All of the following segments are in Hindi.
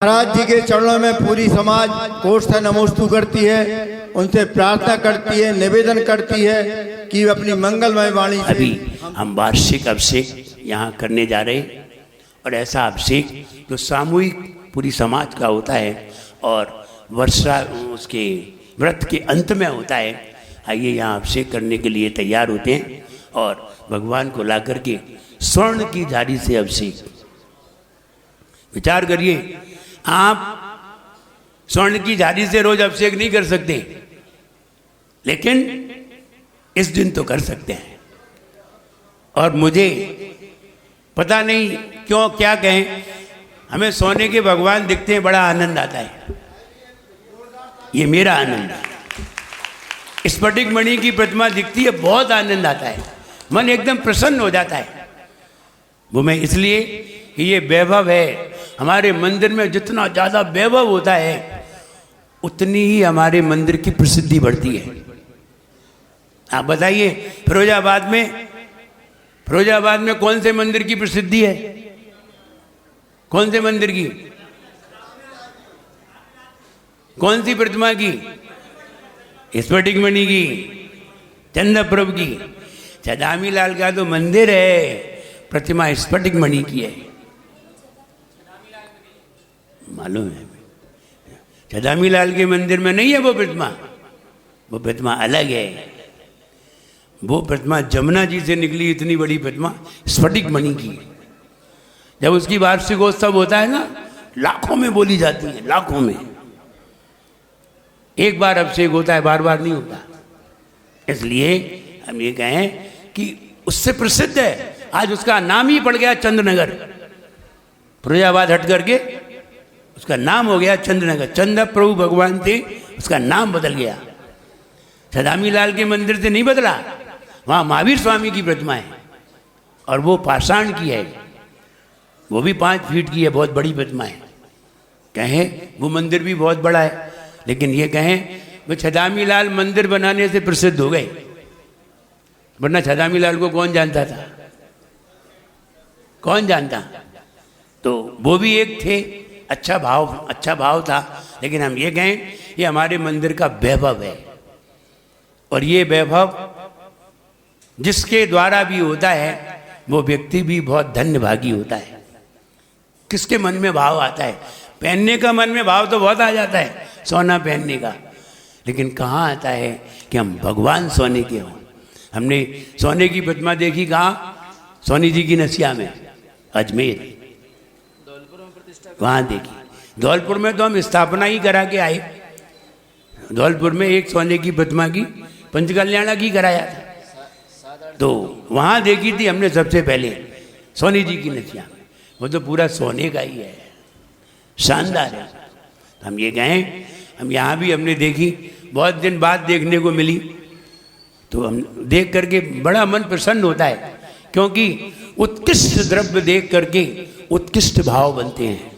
महाराज जी के चरणों में पूरी समाज कोष्ठा नमोस्तु करती है, उनसे प्रार्थना करती है, निवेदन करती है कि वे अपनी मंगलमय वाणी से। अभी हम वार्षिक अभिषेक यहाँ करने जा रहे हैं और ऐसा अभिषेक जो सामूहिक पूरी समाज का होता है और वर्षा उसके व्रत के अंत में होता है। आइए यहाँ अभिषेक करने के लिए तैयार होते हैं और भगवान को ला करके स्वर्ण की झाड़ी से अभिषेक। विचार करिए, आप स्वर्ण की झाड़ी से रोज अभिषेक नहीं कर सकते, लेकिन इस दिन तो कर सकते हैं। और मुझे पता नहीं क्यों क्या कहें, हमें सोने के भगवान दिखते हैं, बड़ा आनंद आता है। ये मेरा आनंद है। स्फटिक मणि की प्रतिमा दिखती है, बहुत आनंद आता है, मन एकदम प्रसन्न हो जाता है। वो मैं इसलिए कि ये वैभव है हमारे मंदिर में। जितना ज़्यादा वैभव होता है उतनी ही हमारे मंदिर की प्रसिद्धि बढ़ती है। आप बताइए, फिरोजाबाद में कौन से मंदिर की प्रसिद्धि है? कौन से मंदिर की? कौन सी प्रतिमा की? स्फटिक मणि की, चंद्रप्रभ की। छदामी लाल का तो मंदिर है, प्रतिमा स्फटिक मणि की है, मालूम है। छदामी लाल के मंदिर में नहीं है वो प्रतिमा अलग है। वो प्रतिमा जमुना जी से निकली, इतनी बड़ी प्रतिमा स्फटिक मणि की। जब उसकी वार्षिकोत्सव होता है ना, लाखों में बोली जाती है, लाखों में। एक बार अभिषेक होता है, बार बार नहीं होता। इसलिए हम ये कहें कि उससे प्रसिद्ध है। आज उसका नाम ही पड़ गया चंद्रनगर। फिरोजाबाद हट करके उसका नाम हो गया चंद्रनगर। चंद्र प्रभु भगवान थे, उसका नाम बदल गया। छदामी लाल के मंदिर से नहीं बदला। वहाँ महावीर स्वामी की प्रतिमा है और वो पाषाण की है, वो भी 5 फीट की है, बहुत बड़ी प्रतिमा है। कहें वो मंदिर भी बहुत बड़ा है, लेकिन ये कहें वो छदामी लाल मंदिर बनाने से प्रसिद्ध हो गए, वरना छदामी लाल को कौन जानता था? कौन जानता? तो वो भी एक थे, अच्छा भाव था। लेकिन हम ये कहें ये हमारे मंदिर का वैभव है। और ये वैभव जिसके द्वारा भी होता है वो व्यक्ति भी बहुत धन्यभागी होता है। किसके मन में भाव आता है? पहनने का मन में भाव तो बहुत आ जाता है, सोना पहनने का। लेकिन कहाँ आता है कि हम भगवान सोने के हों। हमने सोने की प्रतिमा देखी कहाँ? सोनी जी की नसिया में, अजमेर, वहाँ देखी। धौलपुर में तो हम स्थापना ही करा के आए। धौलपुर में एक सोने की प्रतिमा की पंचकल्याणा की कराया था, तो वहाँ देखी थी हमने सबसे पहले, सोनी जी की नसिया में। वो तो पूरा सोने का ही है, शानदार है। तो हम ये कहें, हम यहाँ भी हमने देखी, बहुत दिन बाद देखने को मिली, तो हम देख करके बड़ा मन प्रसन्न होता है। क्योंकि उत्कृष्ट द्रव्य देख करके उत्कृष्ट भाव बनते हैं।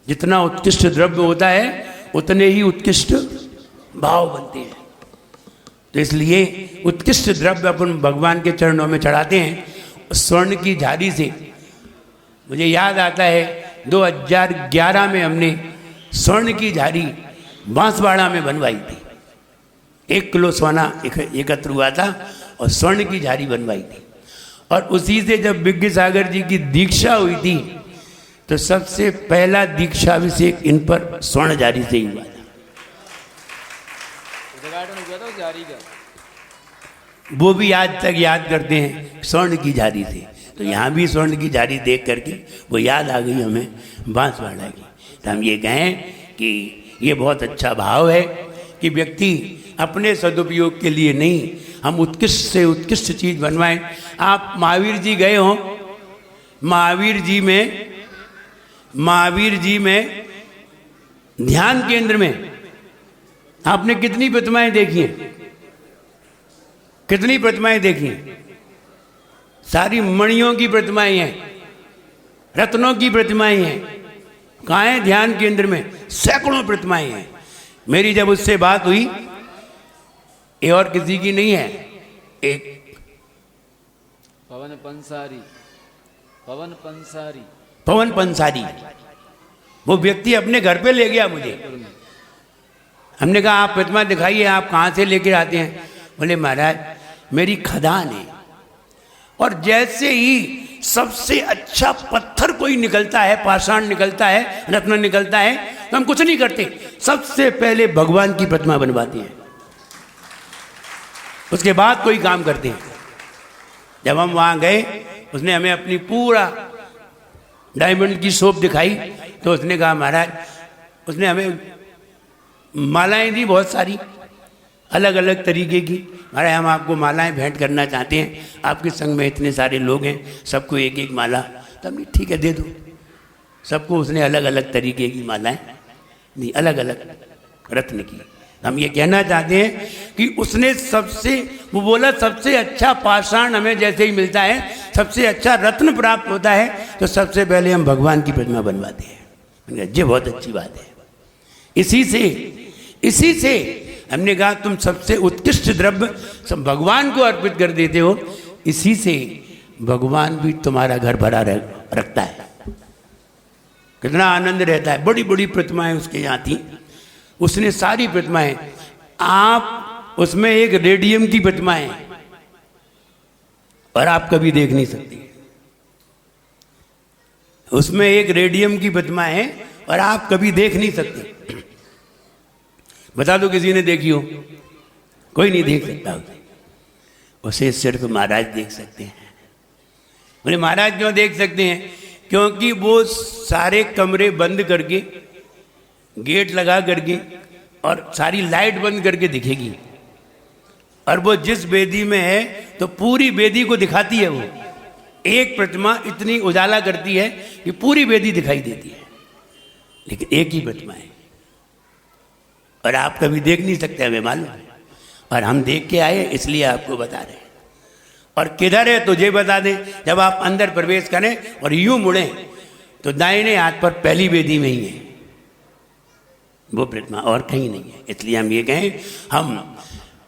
जितना उत्कृष्ट द्रव्य होता है उतने ही उत्कृष्ट भाव बनते हैं। तो इसलिए उत्कृष्ट द्रव्य अपन भगवान के चरणों में चढ़ाते हैं। स्वर्ण की झाड़ी से मुझे याद आता है 2011 में हमने स्वर्ण की झाड़ी बांसवाड़ा में बनवाई थी। 1 किलो सोना एकत्र हुआ था और स्वर्ण की झाड़ी बनवाई थी। और उसी से जब विज्ञ सागर जी की दीक्षा हुई थी तो सबसे पहला दीक्षाभिषेक इन पर स्वर्ण झाड़ी से ही हुआ था। वो भी आज तक याद करते हैं स्वर्ण की झाड़ी से। तो यहाँ भी स्वर्ण की झाड़ी देख करके वो याद आ गई हमें बांसवाड़ा की। तो हम ये कहें कि ये बहुत अच्छा भाव है कि व्यक्ति अपने सदुपयोग के लिए नहीं, हम उत्कृष्ट से उत्कृष्ट चीज़ बनवाएं। आप महावीर जी गए हों, महावीर जी में ध्यान केंद्र में आपने कितनी प्रतिमाएं देखी हैं? कितनी प्रतिमाएं देखी हैं? सारी मणियों की प्रतिमाएं हैं, रत्नों की प्रतिमाएं हैं। कहाँ हैं? ध्यान केंद्र में सैकड़ों प्रतिमाएं हैं। मेरी जब उससे बात हुई, ये और किसी की नहीं है, एक पवन पंसारी, वो व्यक्ति अपने घर पे ले गया मुझे। हमने कहा आप प्रतिमा दिखाइए, आप कहाँ से लेके आते हैं? बोले महाराज मेरी खदान है, और जैसे ही सबसे अच्छा पत्थर कोई निकलता है, पाषाण निकलता है, रत्न निकलता है, तो हम कुछ नहीं करते, सबसे पहले भगवान की प्रतिमा बनवाते हैं, उसके बाद कोई काम करते हैं। जब हम वहाँ गए, उसने हमें अपनी पूरा डायमंड की शॉप दिखाई, तो उसने कहा महाराज, उसने हमें मालाएं दी बहुत सारी अलग अलग तरीके की। महाराज हम आपको मालाएं भेंट करना चाहते हैं, आपके संग में इतने सारे लोग हैं, सबको एक एक माला। तो हमने ठीक है दे दो सबको। उसने अलग अलग तरीके की मालाएं दी, अलग अलग रत्न की। हम ये कहना चाहते हैं कि उसने सबसे, वो बोला सबसे अच्छा पाषाण हमें जैसे ही मिलता है, सबसे अच्छा रत्न प्राप्त होता है, तो सबसे पहले हम भगवान की प्रतिमा बनवाते हैं। ये बहुत अच्छी बात है। इसी से हमने कहा तुम सबसे उत्कृष्ट द्रव्य सब भगवान को अर्पित कर देते हो, इसी से भगवान भी तुम्हारा घर भरा रखता है। कितना आनंद रहता है। बड़ी बड़ी प्रतिमाएं उसके यहाँ थी, उसने सारी प्रतिमाएं, आप उसमें एक रेडियम की प्रतिमा है और आप कभी देख नहीं सकते। उसमें एक रेडियम की प्रतिमा है और आप कभी देख नहीं सकते। बता दो किसी ने देखी हो? कोई नहीं देख सकता उसे सिर्फ महाराज देख सकते हैं। बोले महाराज क्यों देख सकते हैं? क्योंकि वो सारे कमरे बंद करके, गेट लगा करके और सारी लाइट बंद करके दिखेगी, और वो जिस वेदी में है तो पूरी वेदी को दिखाती है। वो एक प्रतिमा इतनी उजाला करती है कि पूरी वेदी दिखाई देती है, लेकिन एक ही प्रतिमा है और आप कभी देख नहीं सकते, हमें मालूम है, और हम देख के आए इसलिए आपको बता रहे हैं। और किधर है तुझे बता दें। जब आप अंदर प्रवेश करें और यूं मुड़ें तो दाहिने हाथ पर पहली वेदी में ही है वो प्रतिमा, और कहीं नहीं है। इसलिए हम ये कहें, हम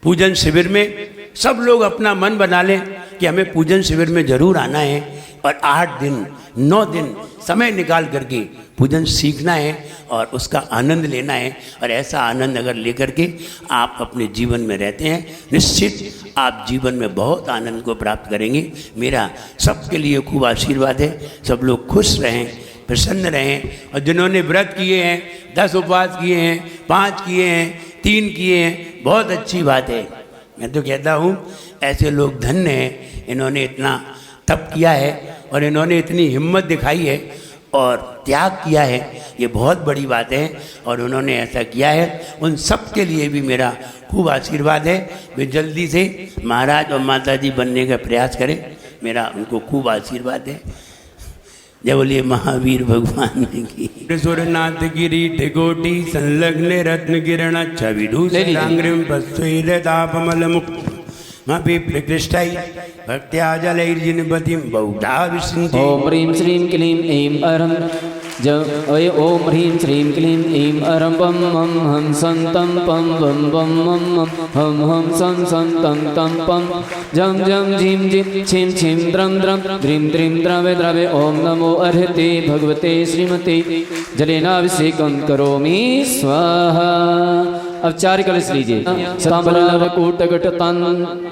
पूजन शिविर में सब लोग अपना मन बना लें कि हमें पूजन शिविर में जरूर आना है, और 8 दिन 9 दिन समय निकाल करके पूजन सीखना है और उसका आनंद लेना है। और ऐसा आनंद अगर लेकर के आप अपने जीवन में रहते हैं, निश्चित आप जीवन में बहुत आनंद को प्राप्त करेंगे। मेरा सबके लिए खूब आशीर्वाद है, सब लोग खुश रहें, प्रसन्न रहें। और जिन्होंने व्रत किए हैं, 10 उपवास किए हैं, 5 किए हैं, 3 किए हैं, बहुत अच्छी बात है। मैं तो कहता हूँ ऐसे लोग धन्य हैं, इन्होंने इतना तप किया है और इन्होंने इतनी हिम्मत दिखाई है और त्याग किया है, ये बहुत बड़ी बात है। और उन्होंने ऐसा किया है, उन सब के लिए भी मेरा खूब आशीर्वाद है। वे जल्दी से महाराज और माता जी बनने का प्रयास करें, मेरा उनको खूब आशीर्वाद है। जय बोलिए महावीर भगवान की। सुरनाथ गिरीट कोटि संलग्न रत्न किरण छविदूषितांग्रिम पस्वेदतापमल मुक्त मपि प्रकृष्टै भक्त्या जलैर्जिनपतिं बहुधा विशन्ति। ओम ह्रीं श्रीं क्लीं ऐं अरं ओम ह्रीं श्रीं क्लीं ऐं अरं पं मं हं सं तं पं वं वं मं मं हं हं सं सं तं तं पं जं जं झीं झीं छीं छीं द्रं द्रं द्रीं द्रीं द्रवे द्रवे। ओम नमो अर्हते भगवते श्रीमते जलेनाभिषेकं करोमि स्वाहा। अब 4 कलश लीजिए। ताम्बूलकूटघटतं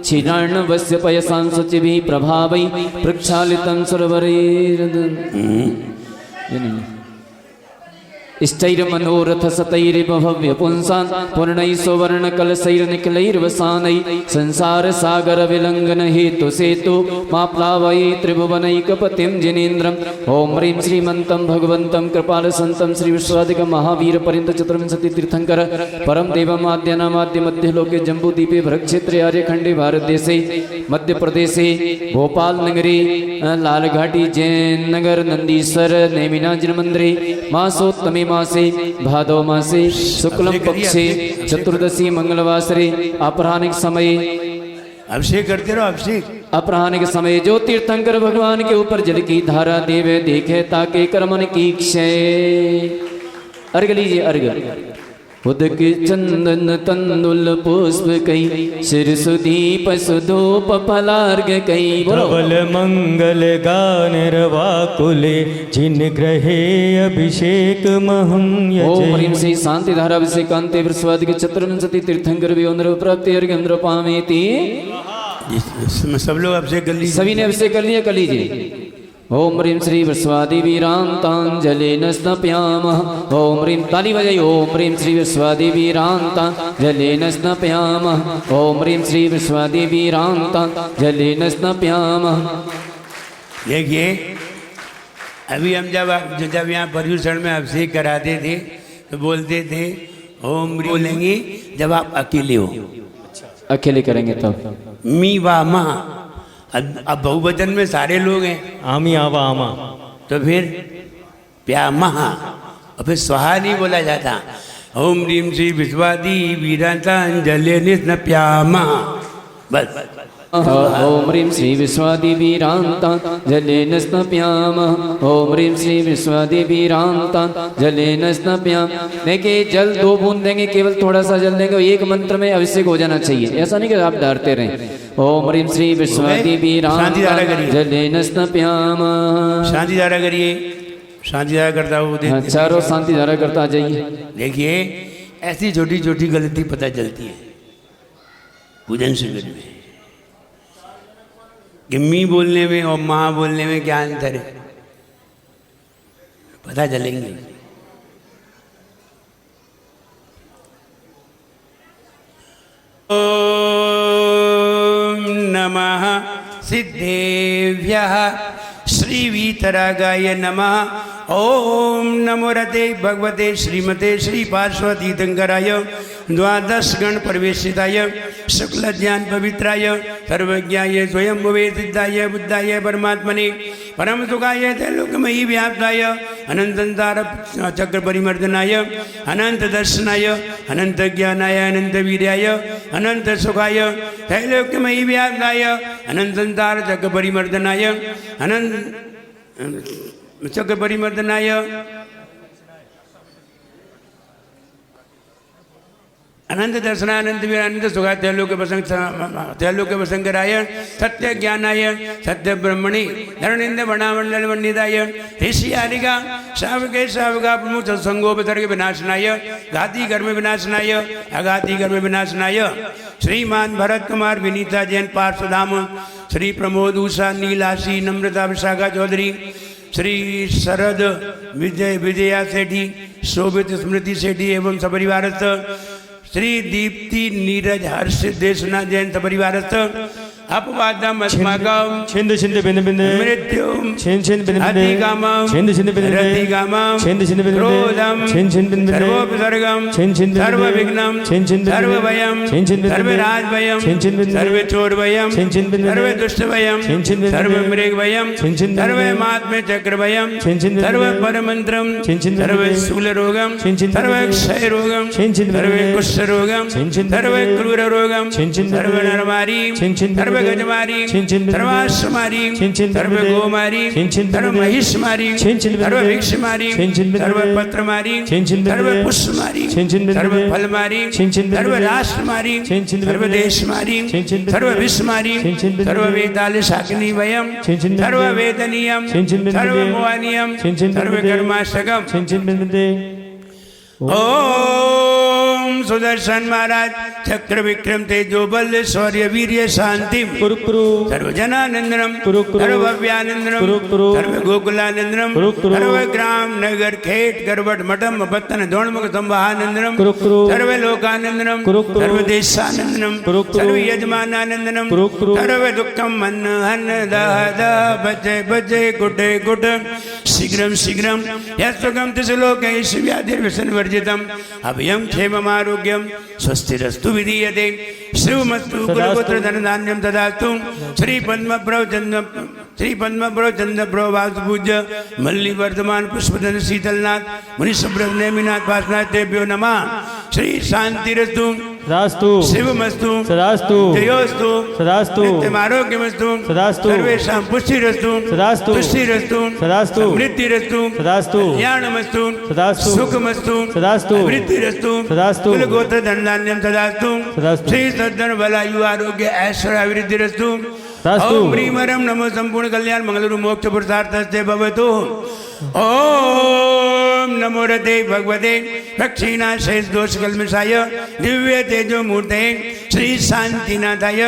क्षीरार्णवस्य पयसां शुचिभिः प्रभावै प्रक्षालितं इष्टैर्मनोरथसतैरिव भव्यपुंसान् पूर्णैः सुवर्णकलशैर्निखिलैर्वसानैः संसारसागरविलङ्घनहेतुसेतु मा प्लावये त्रिभुवनैकपतिं जिनेन्द्रम्। ॐ ह्रीं श्रीमन्तं भगवन्तं कृपालसन्तं श्रीविश्वादिकमहावीरपर्यन्तचतुर्विंशतितीर्थङ्कर परं देवमाद्यनामाद्यमध्यलोके जम्बूद्वीपे भरतक्षेत्रे आर्यखण्डे भारतदेशे मध्यप्रदेशे भोपालनगरे लालघाटी जैननगर नन्दीश्वर नेमिनाजिनमन्दिरे मासोत्तमे मासे भादव मासे शुक्लम पक्षे चतुर्दशी मंगलवासरे अपराह्निक समय अभिषेक करते रहो। अभिषेक अपराह्निक समय जो तीर्थंकर भगवान के ऊपर जल की धारा देवे देखे ताके कर्मन की क्षय। अर्घ लीजिए, अर्घ उदक चंदन तंदुल पुष्प कई सिर सुदीप सुधूप फलार्घ कई। बोलो धवल मंगल गान रवाकुले जिन ग्रहे अभिषेक महं ओम ह्रीं यजे। श्री शांति धारा अभिषेकांते प्रस्वादिक चतुर्विंशति तीर्थंकर विंद्र प्राप्ति अर्घ्यंद्र पामेति। इसमें सब लोग अभिषेक कर लीजिए। सभी ने अभिषेक कर लिया, कर लीजिए। ओम ह्रीं श्री विश्वादिवीरांतांजलिन स्नपयामः। ओम ह्रीं ताली बजाइए। ओम ह्रीं श्री विश्वादिवीरांतांजलिन स्नपयामः। ओम ह्रीं श्री विश्वादिवीरांतांजलिन स्नपयामः। देखिए अभी हम जब यहाँ पर्यूषण में अभिषेक कराते थे तो बोलते थे ओम बोलेंगे जब आप अकेले हो, अकेले करेंगे तब। मी वा मा। अब बहुवचन में सारे लोग हैं आमी आवा आमा। तो फिर प्या महा और फिर स्वाहा नहीं बोला जाता। ओम रीम श्री विश्वादी वीरांतांजलि निस्न प्या महा, बस। ओम ह्रीं श्री विश्वादिवीरांतांजलिन स्नपयामः। ओम ह्रीं श्री विश्वादिवीरांतांजलिन स्नपयामः। देखिए जल 2 बूंद देंगे, केवल थोड़ा सा जल देंगे, एक मंत्र में अभिषेक हो जाना चाहिए। ऐसा नहीं कि आप डरते रहें। ओम ह्रीं श्री विश्वादिवीरांतांजलिन स्नपयामः। शांति धारा करिए, शांति धारा करता हूँ। चारों शांति धारा करता जाइए। देखिए ऐसी छोटी छोटी गलती पता चलती है पूजन शिविर में कि मी बोलने में और माँ बोलने में क्या अंतर है, पता चलेंगे। ओम नमः सिद्धेभ्यः श्रीवीतरागाय नमः। ओम नमो रते भगवते श्रीमते श्री पार्श्वती तीर्थंकराय द्वादश गण प्रवेशिताय शुक्ल ज्ञान पवित्राय सर्वज्ञाय स्वयं भुवे सिद्धाय बुद्धाय परमात्मने परम सुखाय त्रैलोक्यमयी व्याप्ताय अनंत संसार चक्र परिमर्दनाय अनंत दर्शनाय अनंत ज्ञानाय अनंत वीर्याय अनंत सुखाय त्रैलोक्यमयी व्याप्ताय अनंत संसार चक्र परिमर्दनाय अनंत चक्र परिमर्दनाय अनंत दर्शनानंद अनंत सुखा त्रैलोक्य वसंकराय सत्य ज्ञानाय सत्य ब्रह्मणि धरणिंद वर्णामंडल वंदिताय ऋषियारिका शावके शावका प्रमुख सत्संगोपसर्ग विनाशनाय घाती कर्म विनाशनाय अघाती कर्म विनाशनाय श्रीमान भरत कुमार विनीता जैन पार्श्वधाम श्री प्रमोद उषा नीलाशी नम्रता विशाखा चौधरी श्री शरद विजया सेठी शोभित स्मृति सेठी एवं सपरिवारस्थ श्री दीप्ति नीरज हर्ष देशना जैन सपरिवारस्थ अपवादम अस्माकं छिंद छिंद बिंद बिंद मृत्युम छिंद छिंद बिंद बिंद अधिगामं छिंद छिंद बिंद बिंद रतिगामं छिंद छिंद बिंद बिंद क्रोधं छिंद छिंद बिंद बिंद सर्वोपसर्गं छिंद छिंद बिंद बिंद सर्वविघ्नं छिंद छिंद बिंद बिंद सर्वभयं छिंद छिंद बिंद बिंद सर्वराजभयं छिंद छिंद बिंद बिंद सर्वचोरभयं छिंद छिंद बिंद बिंद सर्वदुष्टभयं छिंद छिंद बिंद बिंद सर्वमृगभयं छिंद छिंद बिंद बिंद सर्वमात्म्यचक्रभयं छिंद छिंद बिंद बिंद सर्वपरमन्त्रं छिंद छिंद बिंद बिंद सर्वशूलरोगं छिंद छिंद बिंद बिंद सर्वक्षयरोगं छिंद छिंद बिंद बिंद सर्वकुष्ठरोगं छिंद छिंद बिंद बिंद सर्वक्रूररोगं छिंद छिंद बिंद बिंद सर्वनरमारीं छिंद छिंद बिंद बिंद सर्वगजमारीं छिंद छिंद बिंद बिंद सर्वाश्रमारीं छिंद छिंद बिंद बिंद सर्वगोमारीं छिंद छिंद बिंद बिंद सर्वमहिषमारीं छिंद छिंद बिंद बिंद सर्वभिक्षमारीं छिंद छिंद बिंद बिंद सर्वपत्रमारीं छिंद छिंद बिंद बिंद सर्वपुष्पमारीं छिंद छिंद बिंद बिंद सर्वफलमारीं छिंद छिंद बिंद बिंद सर्वराष्ट्रमारीं छिंद छिंद बिंद बिंद सर्वदेशमारीं छिंद छिंद बिंद बिंद सर्वविश्वमारीं छिंद छिंद बिंद बिंद सर्ववेदालशाकिनीवयं छिंद छिंद बिंद बिंद सर्ववेदनीयं छिंद छिंद बिंद बिंद सर्वमोहनीयं छिंद छिंद बिंद बिंद सर्वकर्माशकं छिंद छिंद बिंद बिंद ओम सुदर्शन महाराज चक्र विक्रम तेजो बल शौर्य वीर्य शांति कुरु कुरु सर्वजनानंदनम कुरु कुरु सर्वव्यानंदनम कुरु कुरु सर्व गोकुलानंदनम कुरु कुरु सर्व ग्राम नगर खेत करवट मठम बत्तन दोणमुख संवाहानंदनम कुरु कुरु सर्व लोकानंदनम कुरु कुरु सर्व देशानंदनम कुरु कुरु सर्व यजमानानंदनम कुरु कुरु सर्व दुःखम मन हन दह दह बजे बजे गुटे गुट शीघ्रम शीघ्रम यस्वगम तिसलोकैष व्याधिर्व्यसनवर्जितम अभयं क्षेममारोग्यं स्वस्तिरस्तु विधीयते श्रीमस्तु कुलपुत्र धनधान्यं ददातु श्री पद्मप्रभ चंद्र प्रभ वासुपूज्य मल्ली वर्धमान पुष्पधन शीतलनाथ मुनि सुब्रह्मण्यनाथ पासनाथ तेभ्यो नमः श्री शांतिरस्तु सदास्तु शिवमस्तु सदास्तु जयोस्तु सदास्तु नित्यमारोग्यमस्तु सदास्तु सर्वेषां पुष्टिरस्तु सदास्तु तुष्टिरस्तु सदास्तु समृद्धिरस्तु सदास्तु कल्याणमस्तु सदास्तु सुखमस्तु सदास्तु वृद्धिरस्तु सदास्तु कुलगोत्र धनधान्यं सदास्तु सदास्तु श्री सद्धन बलायु आरोग्य ऐश्वर्य अभिवृद्धिरस्तु सदास्तु ओम ह्रीं हरं नमो संपूर्ण कल्याण मंगलरु मोक्ष पुरुषार्थस्ते भवतु ओम नमो रते भगवते दक्षिणा शेष दोष कल्मषाय दिव्य तेजो मूर्ते श्री शांतिनाथाय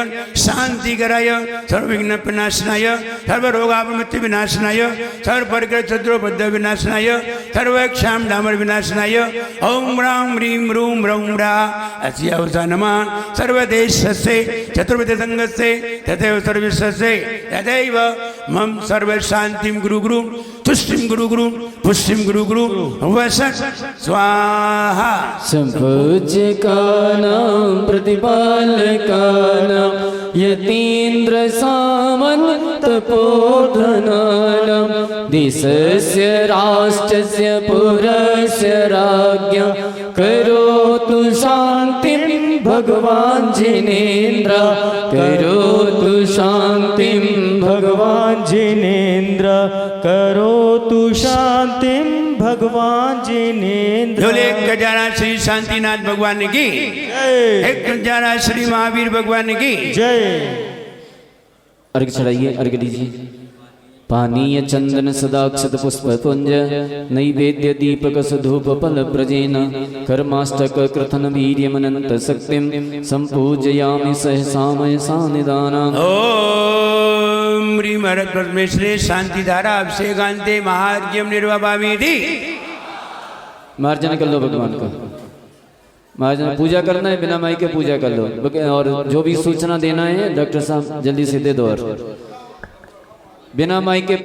शांतिकराय सर्वविघ्न विनाशनाय सर्वरोगापमृत्यु विनाशनाय सर्वपर्ग शत्रुबद्ध विनाशनाय सर्वक्षाम डामर विनाशनाय ओम राम ह्रीं रूम रौम रा अस्य अवसानमा सर्वदेशस्य चतुर्विध संघस्य तथैव सर्वस्य तथैव मम सर्व शांतिं गुरु गुरु तुष्टिं गुरु गुरु पुष्टिं गुरु गुरु वसत् स्वाहा सम्पूज्यकानां प्रतिपालकानां यतीन्द्रसामन्तपोधनानां देशस्य राष्ट्रस्य पुरस्य राज्ञा करोतु शान्तिं भगवान् जिनेन्द्र करोतु शान्तिं भगवान जिनेन्द्र करोतु शांतिं भगवान जिनेन्द्र। बोले एक खजाना श्री शांतिनाथ भगवान की एक खजाना श्री महावीर भगवान की जय। अर्घ चढ़ाइए, अर्घ दीजिए। पानीय चंदन सदाक्षत पुष्प पुंज नैवेद्य दीपक सुधूप फल ब्रजेन कर्माष्टक कृतन वीर्यमनंत शक्तिं संपूजयामि सहसामय सानिदानम्। ओम ह्रीं हरं परमेश्वरे शांतिधारा अभिषेकांते महार्घ्यं निर्वपामीति। मार्जन कर लो भगवान का, मार्जन पूजा करना है, बिना माई के पूजा कर लो। और जो भी सूचना देना है डॉक्टर साहब जल्दी से दे दो। और बिना माई के